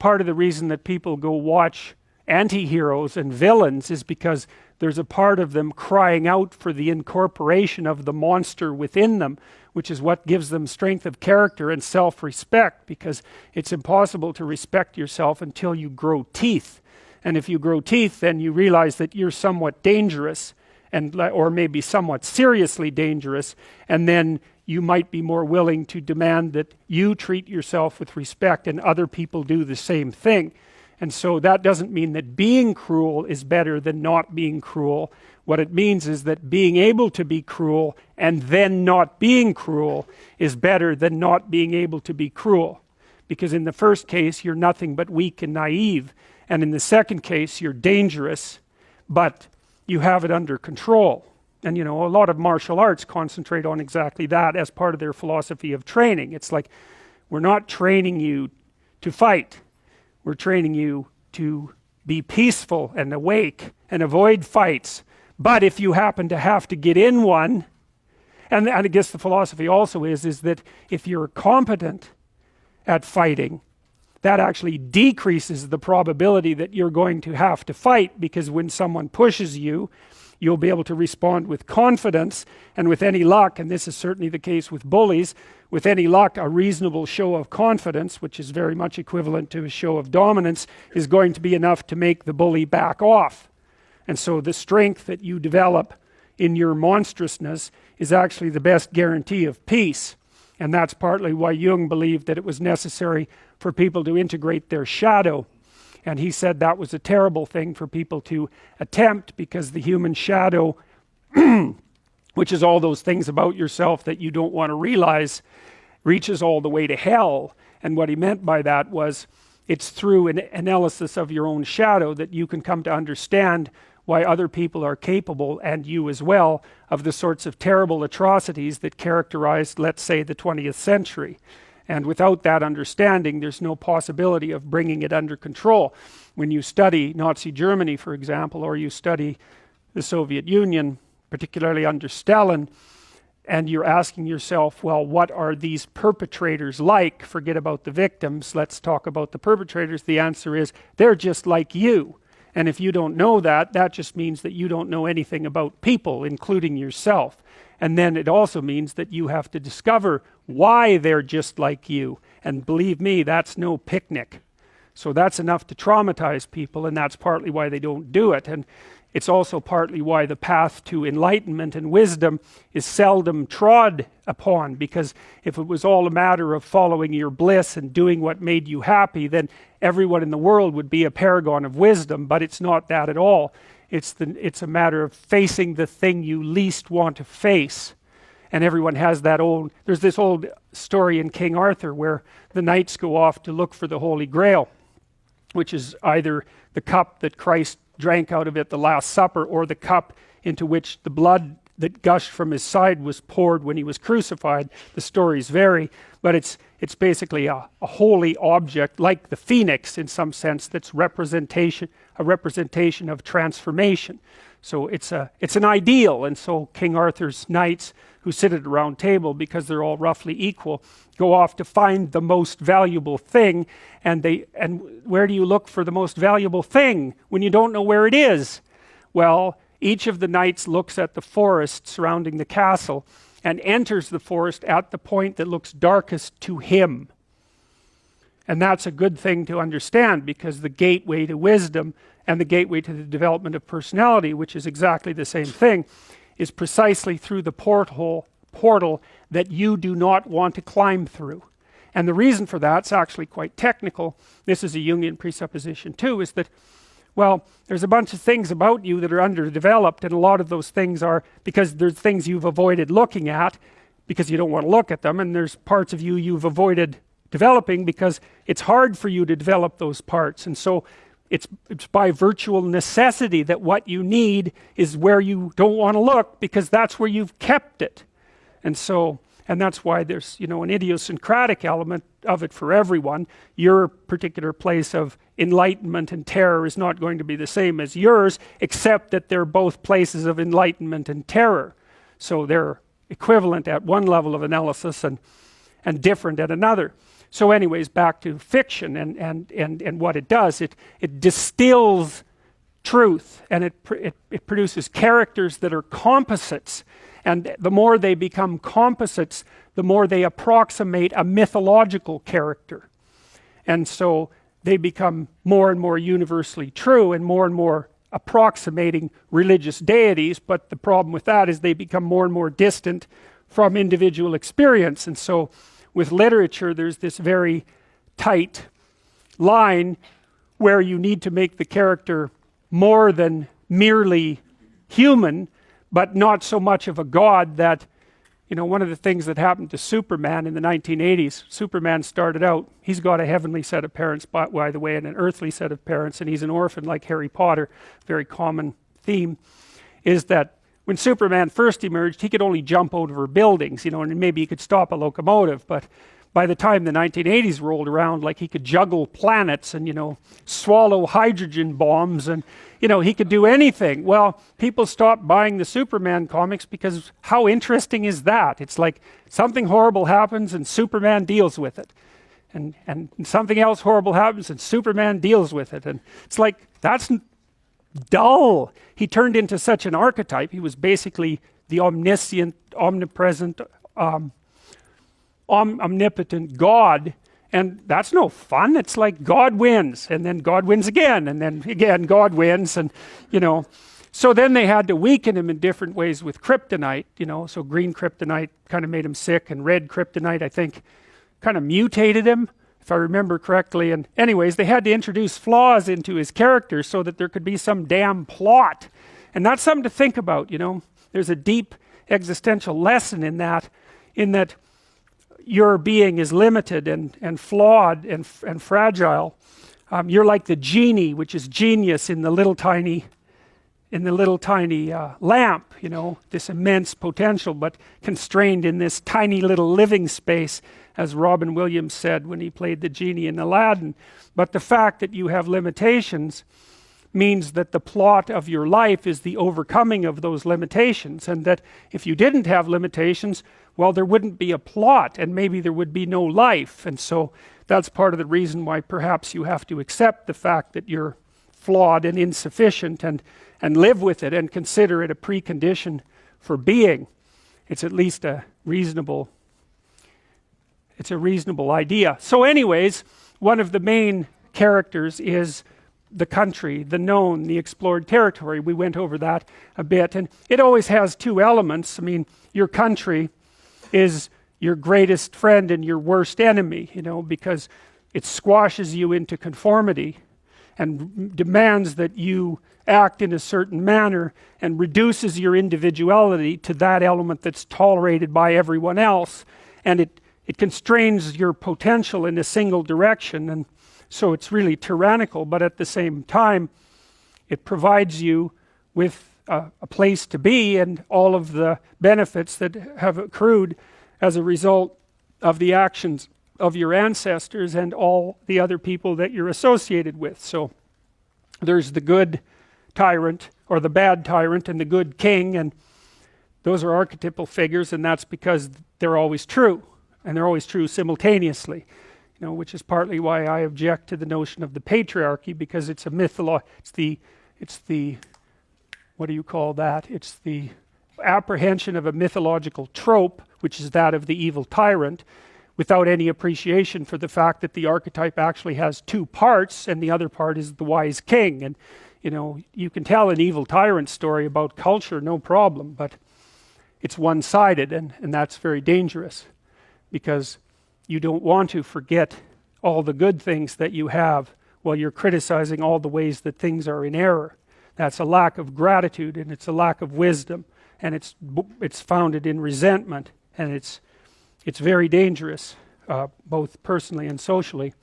part of the reason that people go watch anti-heroes and villains is because there's a part of them crying out for the incorporation of the monster within them, which is what gives them strength of character and self-respect, because it's impossible to respect yourself until you grow teeth. And if you grow teeth, then you realize that you're somewhat dangerous, or maybe somewhat seriously dangerous, and then you might be more willing to demand that you treat yourself with respect and other people do the same thing. And so that doesn't mean that being cruel is better than not being cruel. What it means is that being able to be cruel and then not being cruel is better than not being able to be cruel. Because in the first case, you're nothing but weak and naive. And in the second case, you're dangerous, but you have it under control. And a lot of martial arts concentrate on exactly that as part of their philosophy of training. It's like, we're not training you to fight. We're training you to be peaceful and awake and avoid fights. But if you happen to have to get in one, and I guess the philosophy also is that if you're competent at fighting, that actually decreases the probability that you're going to have to fight, because when someone pushes you, you'll be able to respond with confidence, and with any luck, and this is certainly the case with bullies, with any luck, a reasonable show of confidence, which is very much equivalent to a show of dominance, is going to be enough to make the bully back off. And so the strength that you develop in your monstrousness is actually the best guarantee of peace. And that's partly why Jung believed that it was necessary for people to integrate their shadow. And he said that was a terrible thing for people to attempt, because the human shadow, which is all those things about yourself that you don't want to realize, reaches all the way to hell. And what he meant by that was, it's through an analysis of your own shadow that you can come to understand why other people are capable, and you as well, of the sorts of terrible atrocities that characterized, let's say, the 20th century. And without that understanding, there's no possibility of bringing it under control. When you study Nazi Germany, for example, or you study the Soviet Union, particularly under Stalin, and you're asking yourself, well, what are these perpetrators like? Forget about the victims, let's talk about the perpetrators. The answer is, they're just like you. And if you don't know that, that just means that you don't know anything about people, including yourself. And then it also means that you have to discover why they're just like you. And believe me, that's no picnic. So that's enough to traumatize people, and that's partly why they don't do it. And it's also partly why the path to enlightenment and wisdom is seldom trod upon, because if it was all a matter of following your bliss and doing what made you happy, then everyone in the world would be a paragon of wisdom. But it's not that at all. It's a matter of facing the thing you least want to face. And everyone has that there's this old story in King Arthur where the knights go off to look for the Holy Grail, which is either the cup that Christ drank out of at the Last Supper, or the cup into which the blood that gushed from his side was poured when he was crucified. The stories vary, but it's basically a holy object, like the phoenix in some sense, that's a representation of transformation. So it's an ideal. And so King Arthur's knights, who sit at a round table because they're all roughly equal, go off to find the most valuable thing. And where do you look for the most valuable thing when you don't know where it is? Well, each of the knights looks at the forest surrounding the castle and enters the forest at the point that looks darkest to him. And that's a good thing to understand, because the gateway to wisdom and the gateway to the development of personality, which is exactly the same thing, is precisely through the portal that you do not want to climb through. And the reason for that's actually quite technical. This is a Jungian presupposition too, is that, well, there's a bunch of things about you that are underdeveloped, and a lot of those things are because there's things you've avoided looking at because you don't want to look at them, and there's parts of you you've avoided developing because it's hard for you to develop those parts. And so it's by virtual necessity that what you need is where you don't want to look, because that's where you've kept it. And that's why there's, an idiosyncratic element of it for everyone. Your particular place of enlightenment and terror is not going to be the same as yours, except that they're both places of enlightenment and terror. So they're equivalent at one level of analysis and different at another. So anyways, back to fiction and what it does, it distills truth, and it produces characters that are composites, and the more they become composites, the more they approximate a mythological character, and so they become more and more universally true and more approximating religious deities. But the problem with that is they become more and more distant from individual experience. And so with literature, there's this very tight line where you need to make the character more than merely human, but not so much of a god that, you know, one of the things that happened to Superman in the 1980s, Superman started out, he's got a heavenly set of parents, by the way, and an earthly set of parents, and he's an orphan like Harry Potter. Very common theme is that when Superman first emerged, he could only jump over buildings, you know, and maybe he could stop a locomotive, but by the time the 1980s rolled around, like, he could juggle planets and, you know, swallow hydrogen bombs, and, you know, he could do anything. Well, people stopped buying the Superman comics because how interesting is that? It's like something horrible happens and Superman deals with it. And something else horrible happens and Superman deals with it. And it's like, that's dull. He turned into such an archetype. He was basically the omniscient, omnipresent, omnipotent God, and that's no fun. It's like God wins, and then God wins again, and then again God wins, and, you know, so then they had to weaken him in different ways with kryptonite, you know. So green kryptonite kind of made him sick, and red kryptonite, I think, kind of mutated him, if I remember correctly. And anyways, they had to introduce flaws into his character so that there could be some damn plot, and that's something to think about, you know. There's a deep existential lesson in that your being is limited and flawed and fragile. You're like the genie, which is genius in the little tiny lamp, you know, this immense potential, but constrained in this tiny little living space, as Robin Williams said when he played the genie in Aladdin. But the fact that you have limitations means that the plot of your life is the overcoming of those limitations, and that if you didn't have limitations, well, there wouldn't be a plot, and maybe there would be no life. And so that's part of the reason why perhaps you have to accept the fact that you're flawed and insufficient, and live with it and consider it a precondition for being. It's at least a reasonable idea. So anyways, one of the main characters is the country, the known, the explored territory. We went over that a bit, and it always has two elements. I mean, your country is your greatest friend and your worst enemy, you know, because it squashes you into conformity and demands that you act in a certain manner and reduces your individuality to that element that's tolerated by everyone else, and it constrains your potential in a single direction. And so it's really tyrannical, but at the same time it provides you with a place to be and all of the benefits that have accrued as a result of the actions of your ancestors and all the other people that you're associated with. So there's the good tyrant or the bad tyrant and the good king, and those are archetypal figures, and that's because they're always true, and they're always true simultaneously, you know, which is partly why I object to the notion of the patriarchy, because it's a it's the what do you call that? It's the apprehension of a mythological trope, which is that of the evil tyrant, without any appreciation for the fact that the archetype actually has two parts, and the other part is the wise king. And, you know, you can tell an evil tyrant story about culture, no problem, but it's one-sided, and that's very dangerous, because you don't want to forget all the good things that you have while you're criticizing all the ways that things are in error. That's a lack of gratitude, and it's a lack of wisdom, and it's founded in resentment, and it's very dangerous, both personally and socially.